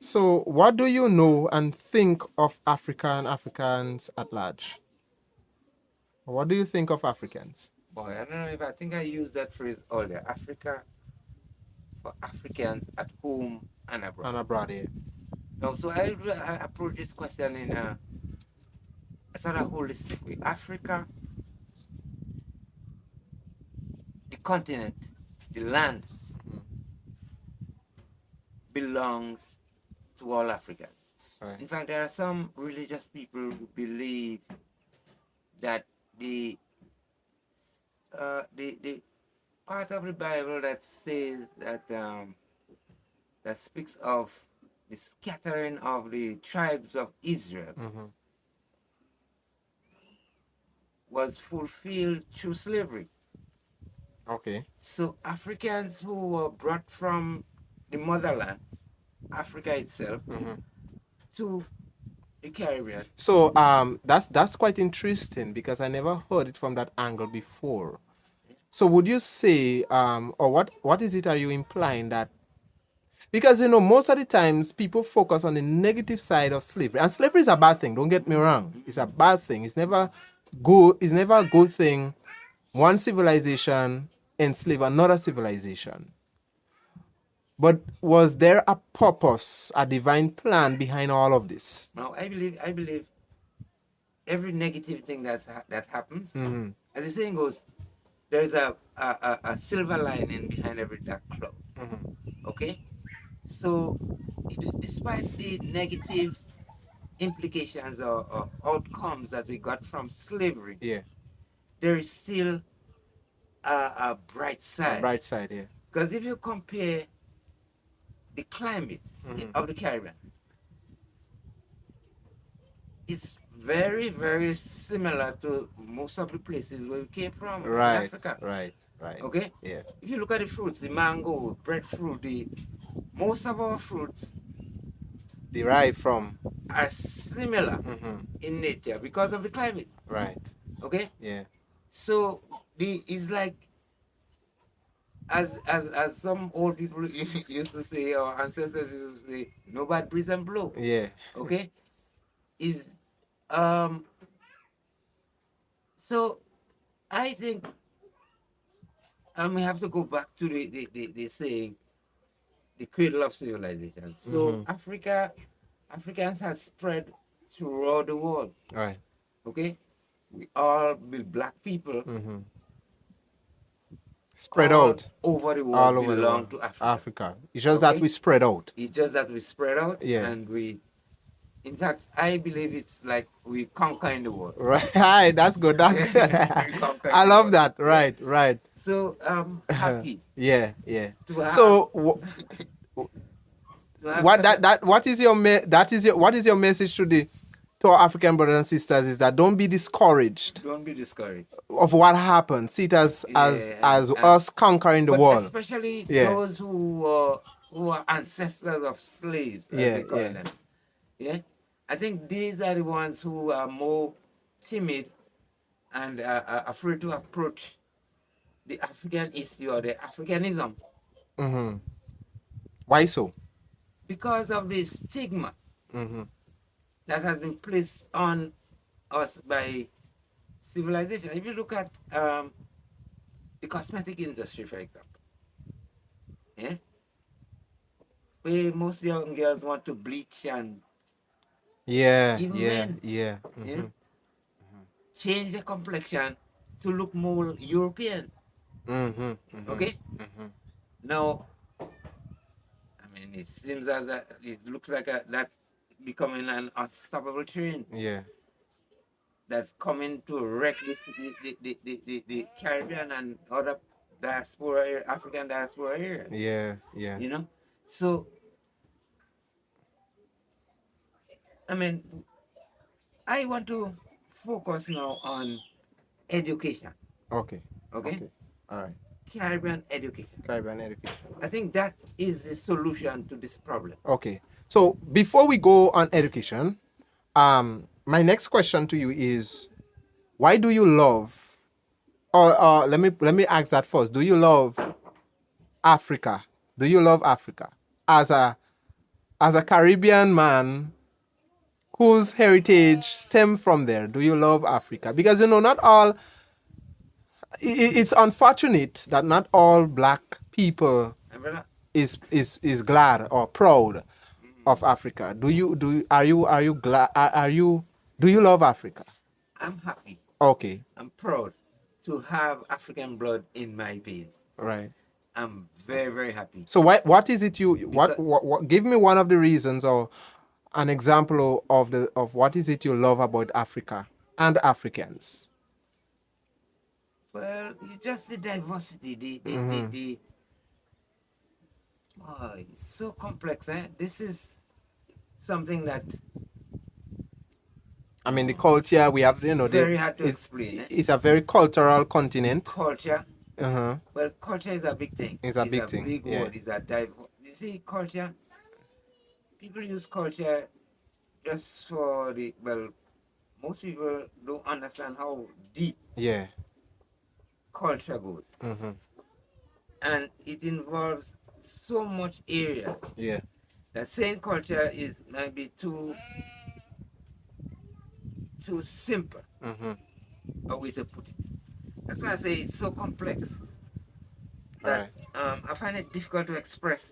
So, what do you know and think of Africa and Africans at large? What do you think of Africans Boy, I don't know if I think I used that phrase earlier. Africa for Africans at home and abroad. and abroad here? No, so I approach this question in a sort of holistic way. Africa, the continent, the land belongs to all Africans. Right. In fact, there are some religious people who believe that the part of the Bible that says that speaks of the scattering of the tribes of Israel Mm-hmm. was fulfilled through slavery. Okay. So Africans who were brought from the motherland, Africa itself, Mm-hmm. to the Caribbean. So that's quite interesting because I never heard it from that angle before. So would you say or what is it are you implying that because most of the times people focus on the negative side of slavery, and slavery is a bad thing, don't get me wrong, it's a bad thing, it's never a good thing. One civilization enslave another civilization, but was there a purpose, a divine plan behind all of this? Now I believe every negative thing that happens, Mm-hmm. as the saying goes, there's a silver lining behind every dark cloud. Mm-hmm. Okay? So despite the negative implications or outcomes that we got from slavery, Yeah, there is still a bright a side. bright side, yeah. Because if you compare the climate Mm-hmm. of the Caribbean, it's very, very similar to most of the places where we came from in Right, Africa. right, right. Okay? Yeah. If you look at the fruits, the mango, breadfruit, most of our fruits Derived from. are similar Mm-hmm. in nature because of the climate. Right. Okay? Yeah. So it's like as some old people used to say, or ancestors used to say, no bad breeze and blow. Yeah. Okay? Is um so I think we have to go back to the saying, the cradle of civilization. So Mm-hmm. Africans have spread throughout the world. Right. Okay? We all be black people Mm-hmm. Spread all out over the world all over the belong world. to Africa. Africa. It's just that Okay? we spread out. It's just that we spread out Yeah. and in fact, I believe it's like we conquering the world. Right. That's good. That's good. We conquering I the love world. that. Yeah. Right. Right. So I'm happy Yeah. Yeah. to have So to have what such that what is your what is your message to our African brothers and sisters is that don't be discouraged don't be discouraged. of what happened. See it as Yeah, as and us conquering the but world. especially Yeah. those who are ancestors of slaves, as Yeah. they call Yeah. them. Yeah, I think these are the ones who are more timid and are afraid to approach the African issue or the Africanism Mm-hmm. Why so? because of the stigma Mm-hmm. that has been placed on us by civilization. If you look at the cosmetic industry, for example, yeah, where most young girls want to bleach and Yeah. even Yeah. men, Yeah. you Mm-hmm. know, change their complexion to look more European. Mm-hmm. Mm-hmm. Okay, now I mean it seems as that it looks like that's becoming an unstoppable trend Yeah. that's coming to wreck the Caribbean and other diaspora, African diaspora areas. Yeah. Yeah. You know, so I mean, I want to focus now on education. Okay. Okay, Okay. All right. Caribbean education. Caribbean education. I think that is the solution to this problem. Okay. So before we go on education, my next question to you is, why do you love, or let me ask that first. Do you love Africa? Do you love Africa as a as a Caribbean man whose heritage stem from there, do you love Africa? Because not all. It's unfortunate that not all black people Umbrella. is glad or proud of Africa. Are you glad? Are you Do you love Africa? I'm happy. Okay, I'm proud to have African blood in my veins. right. I'm very, very happy. So what is it you Because, what give me one of the reasons or an example of what is it you love about Africa and Africans? well, it's just the diversity, oh, it's so complex, eh? This is something that I mean, the it's, culture we have, it's very hard to explain, eh? it's a very cultural continent. Culture. Uh-huh. Well, culture is a big thing. It's a It's big a thing. big Yeah. word. It's a You see, culture. People use culture just for the well. Most people don't understand how deep Yeah. culture goes, Mm-hmm. and it involves so much area. Yeah. That saying culture is maybe too simple Mm-hmm. a way to put it. That's why I say it's so complex that Right. I find it difficult to express.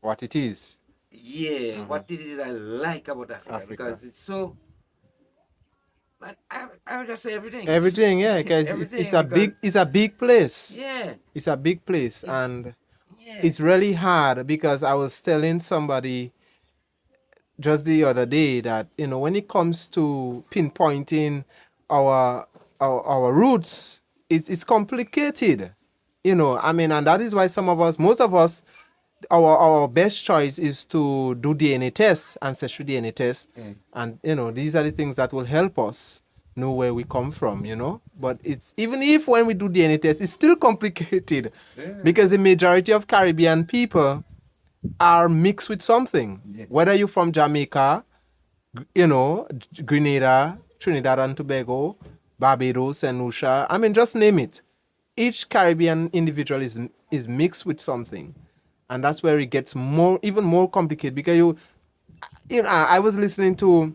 What it is. Yeah, Mm-hmm. what it is I like about Africa Africa. because it's so. But I would just say everything, Everything, yeah, because everything because it's a big place. yeah, It's a big place, it's and yeah, it's really hard because I was telling somebody just the other day that when it comes to pinpointing our our roots, it's complicated. I mean, and that is why most of us, our best choice is to do DNA tests, ancestry DNA tests, mm, and these are the things that will help us know where we come from. But it's even if when we do DNA tests, it's still complicated yeah, because the majority of Caribbean people are mixed with something. yeah, Whether you're from Jamaica, Grenada, Trinidad and Tobago, Barbados, Saint Lucia. I mean, just name it. Each Caribbean individual is mixed with something, and that's where it gets even more complicated because I was listening to.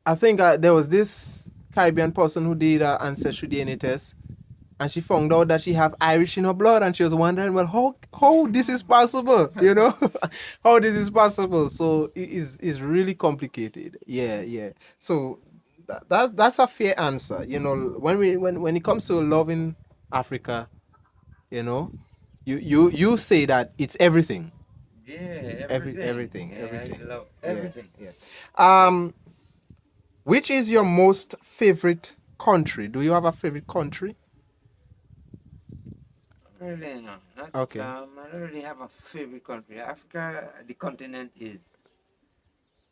I think there was this Caribbean person who did an ancestry DNA test, and she found out that she have Irish in her blood, and she was wondering, well, how this is possible, how this is possible. So it's really complicated. Yeah, yeah. So that's a fair answer. When it comes to loving Africa, you know, you say that it's everything, yeah, everything. Yeah, everything. I love Yeah, everything. yeah. Yes. Which is your most favorite country? Do you have a favorite country? Really, no. Okay. I don't really have a favorite country. Africa, the continent is.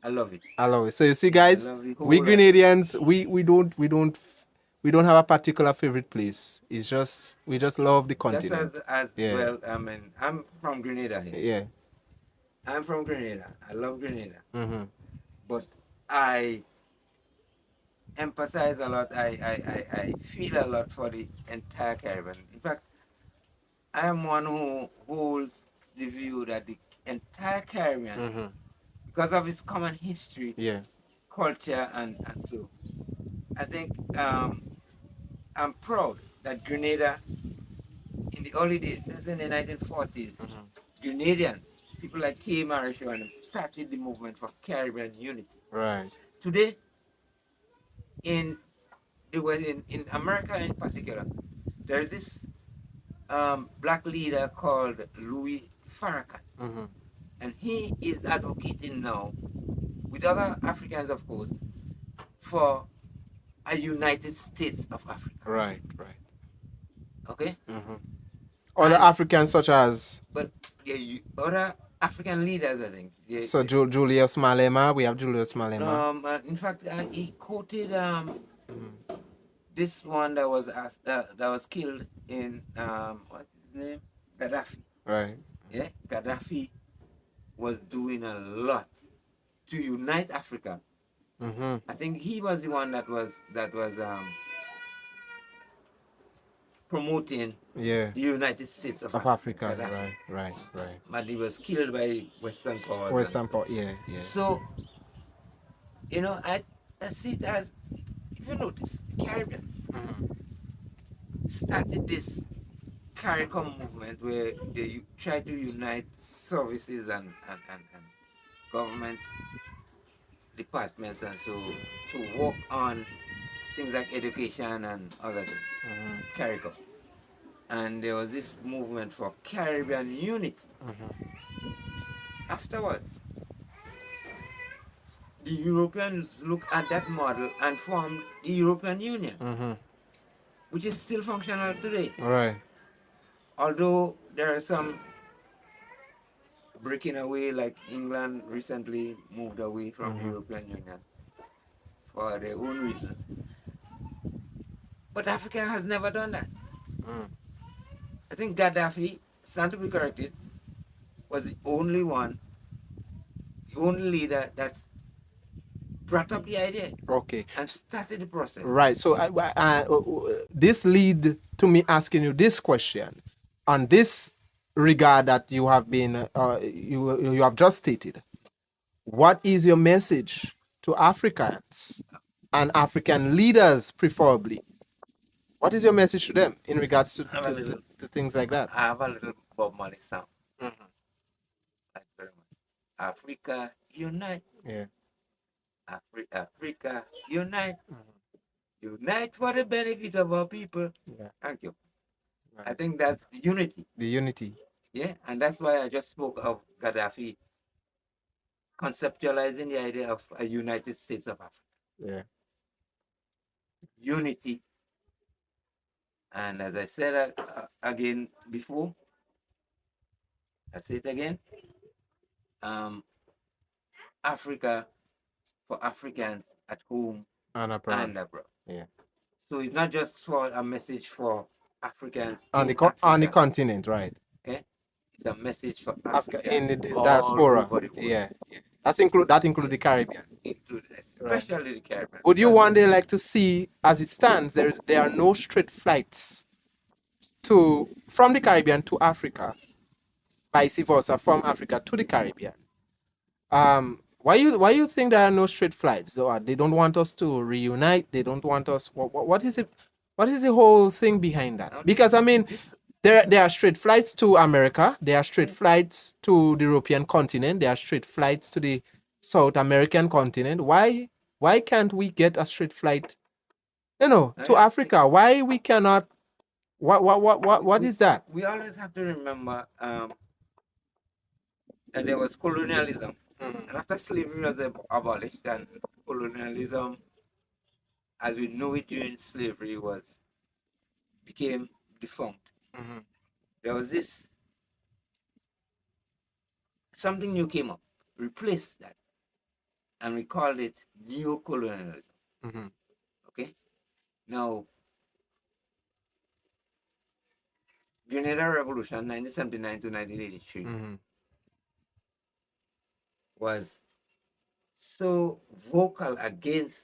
I love it. I love it. So you see, I guys, love the we whole lot. Grenadians, we don't have a particular favorite place. It's just we just love the Just continent. as Yeah, well, I mean, I'm from Grenada here. yeah. I'm from Grenada. I love Grenada. Mm-hmm. But I empathize a lot. I feel a lot for the entire Caribbean. In fact, I am one who holds the view that the entire Caribbean, Mm-hmm. because of its common history, Yeah. culture, and so, I think I'm proud that Grenada, in the early days, since in the 1940s, Mm-hmm. Grenadians, people like T. Marish started the movement for Caribbean unity. Right. Today, in in America in particular, there's this black leader called Louis Farrakhan, Mm-hmm. and he is advocating now, with other Africans, of course, for a United States of Africa. Right. Right. Okay, Mm-hmm. Other and Africans such as but yeah, other African leaders, I think. Julius Malema. We have Julius Malema. In fact, he quoted Mm-hmm. this one that was that was killed in what's his name, Gaddafi. Right. Yeah, Gaddafi was doing a lot to unite Africa. Mm-hmm. I think he was the one that was promoting Yeah. the United States of Of Africa, Africa. Gaddafi. Right. Right. Right. But he was killed by Western powers and Western so. part. Yeah. Yeah. So, I see it as, if you notice, the Caribbean started this CARICOM movement where they try to unite services and government departments and so to work on things like education and other things. CARICOM. And there was this movement for Caribbean unity. Afterwards, the Europeans looked at that model and formed the European Union, which is still functional today. Right. Although there are some breaking away, like England recently moved away from the European Union for their own reasons. But Africa has never done that. I think Gaddafi, stand to be corrected, was the only one, the only leader that's brought up the idea Okay. and started the process. Right. So this lead to me asking you this question on this regard that you have been you have just stated. What is your message to Africans and African leaders, preferably? What is your message to them in regards I have a little, to things like that? I have a little Bob Marley song. Thank you very much. Africa unite, Yeah. Africa unite, unite for the benefit of our people. Yeah. Thank you. I Right. think that's unity. The unity. Yeah, and that's why I just spoke of Gaddafi conceptualizing the idea of a United States of Africa. Yeah. Unity. And as I said again before, I'll say it again. Africa for Africans at home And abroad. and abroad. Yeah. So it's not just for a message for Africans On in on the Africa. continent, right? Okay? It's a message for Africa Africa in the all diaspora. over the world. Yeah. That include the Caribbean. Especially the Caribbean. Would you one day like to see, as it stands, there are no straight flights from the Caribbean to Africa, vice versa from Africa to the Caribbean? Why you think there are no straight flights? So, they don't want us to reunite. They don't want us. What is it? What is the whole thing behind that? Because I mean, there are straight flights to America. There are straight flights to the European continent. There are straight flights to the South American continent. Why can't we get a straight flight, to Africa? Why we cannot? What is that? We always have to remember that there was colonialism. And after slavery was abolished and colonialism as we know it during slavery became defunct. There was something new came up, replaced that, and we called it neocolonialism. Okay? Now, Grenadian Revolution, 1979 to 1983, was so vocal against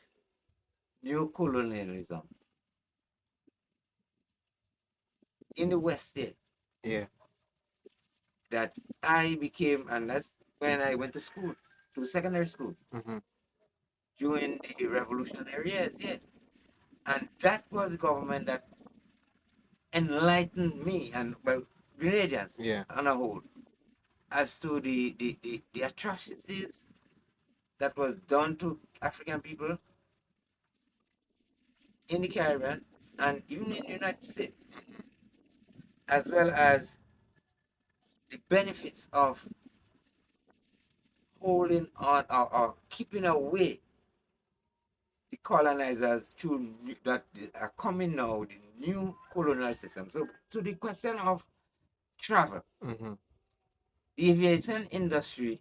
neocolonialism in the West there. Yeah. That I became, and that's when I went to school, to secondary school, during the revolutionary years, yeah. And that was the government that enlightened me and, well, Grenadians on a whole, as to the atrocities that was done to African people in the Caribbean and even in the United States, as well as the benefits of holding on or keeping away the colonizers that are coming now, the new colonial system. So to the question of travel, the aviation industry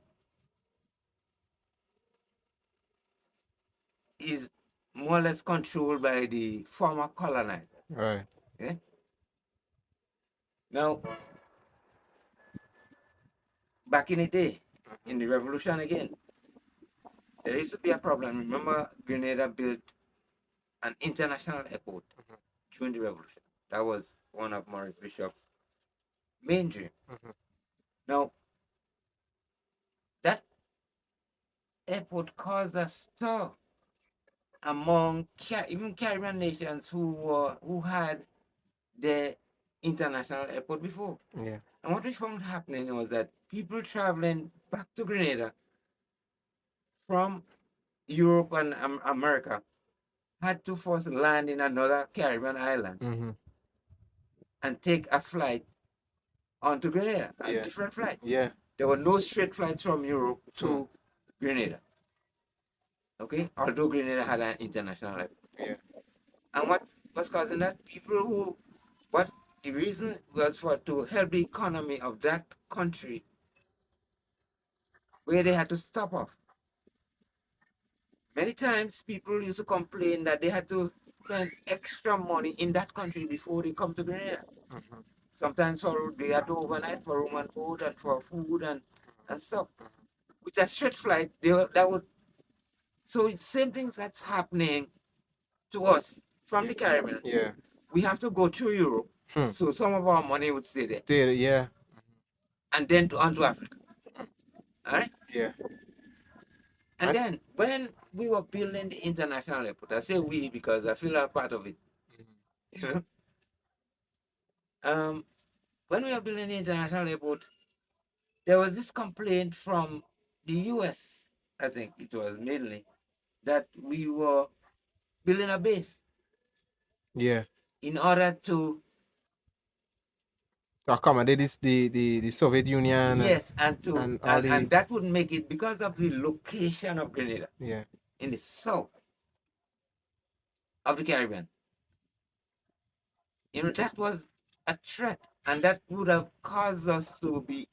is more or less controlled by the former colonizer. Right. Okay? Now, back in the day, in the revolution again, there used to be a problem. Remember, Grenada built an international airport during the revolution. That was one of Maurice Bishop's main dream. Mhm. Now, that airport caused a stir among even Caribbean nations who had the international airport before. Yeah. And what we found happening was that people traveling back to Grenada from Europe and America had to first land in another Caribbean island Mm-hmm. and take a flight onto Grenada, a Yeah. different flight. Yeah. There were no straight flights from Europe Hmm. to Grenada. Okay, although Grenada had an international airport. Yeah. And what was causing that? People who, what the reason was for to help the economy of that country where they had to stop off. Many times people used to complain that they had to spend extra money in that country before they come to Grenada. Mm-hmm. Sometimes for they had to overnight for room and food and for food and stuff. With a straight flight, that would, so it's same things that's happening to us from the Caribbean. Yeah. We have to go through Europe, Hmm. so some of our money would stay there, Still, yeah. and then to onto Africa. All right. Yeah. And And then when we were building the international airport, I say we because I feel a part of it. You know, when we were building the international airport, there was this complaint from the U.S. I think it was mainly that we were building a base yeah, in order to, to accommodate this the Soviet Union yes, and to and all the and that would make it because of the location of Grenada yeah. in the south of the Caribbean. You know, that was a threat, and that would have caused us to be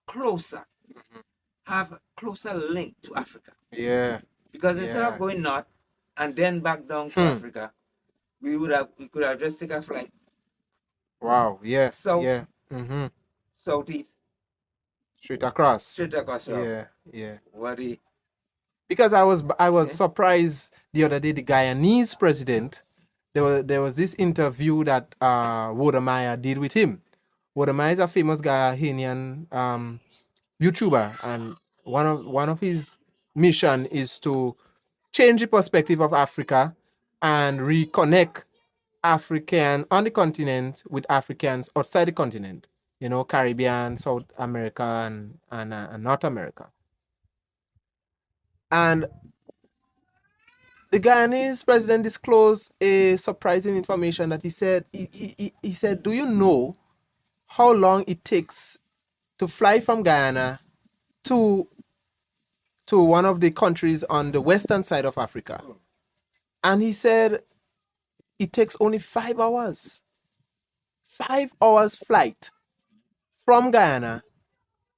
closer, have a closer link to Africa. Yeah. Because instead of Yeah. going north and then back down to Hmm. Africa, we could have just taken a flight Wow. Yeah. south, Yeah. Mm-hmm. southeast, Straight across. straight across the route. Yeah. Yeah. What the Because I was eh? surprised the other day the Guyanese president, there was this interview that Wodemaya did with him. Wodemaya is a famous Ghanaian YouTuber, and one of his mission is to change the perspective of Africa and reconnect African on the continent with Africans outside the continent. You know, Caribbean, South America, and North America. And the Guyanese president disclosed a surprising information that he said, "Do you know how long it takes to fly from Guyana to one of the countries on the western side of Africa?" And he said it takes only 5 hours. 5 hours flight from Guyana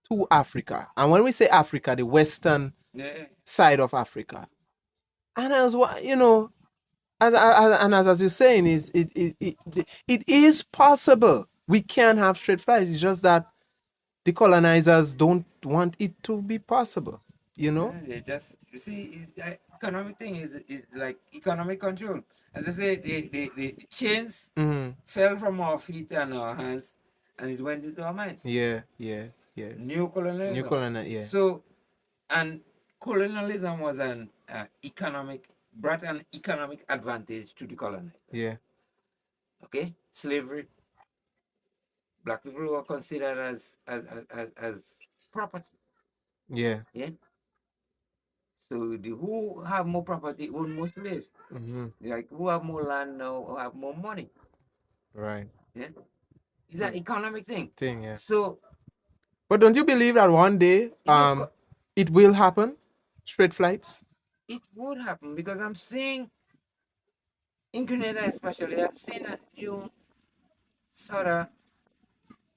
to Africa. And when we say Africa, the western Yeah. side of Africa. And as you're saying, it is possible. We can have straight flights. It's just that the colonizers don't want it to be possible. You know? Yeah, they just, you see, economic thing is like economic control. As I say, the chains Mm-hmm. fell from our feet and our hands, and it went into our minds. Yeah, yeah, yeah. New New colonialism. colonial, yeah. So, and colonialism was an brought an economic advantage to the colonizer. Yeah. Okay, slavery. Black people were considered as property. Yeah. Yeah. So the who have more property own more slaves. Mm-hmm. Like who have more land now or have more money. Right. Yeah. It's an economic thing. Thing, yeah. So But don't you believe that one day it will it will happen? Straight flights? it would happen because I'm seeing in Grenada especially, I'm seeing a new sort of,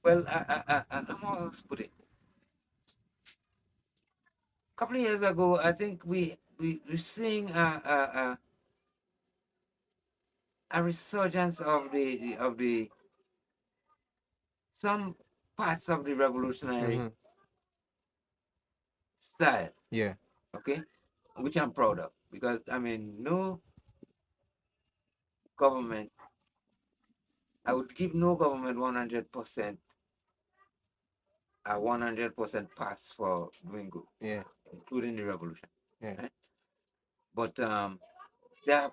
well, how else put it? A couple of years ago, I think we're seeing a resurgence of the some parts of the revolutionary Mm-hmm. style, Yeah. okay, which I'm proud of because I mean no government I would give no government 100% pass for doing good, Yeah. including the revolution. Yeah. Right? But there are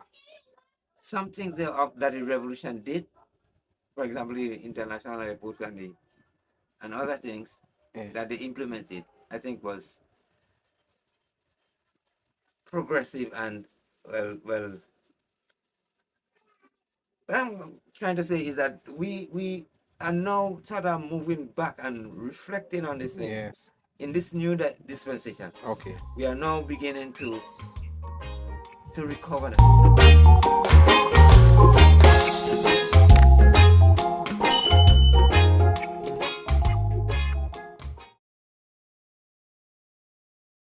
some things that the revolution did. For example, the international airport and other things Yeah. that they implemented, I think was progressive and well. What I'm trying to say is that we are now sort of moving back and reflecting on these things Yes. in this new dispensation. Okay. We are now beginning to recover them.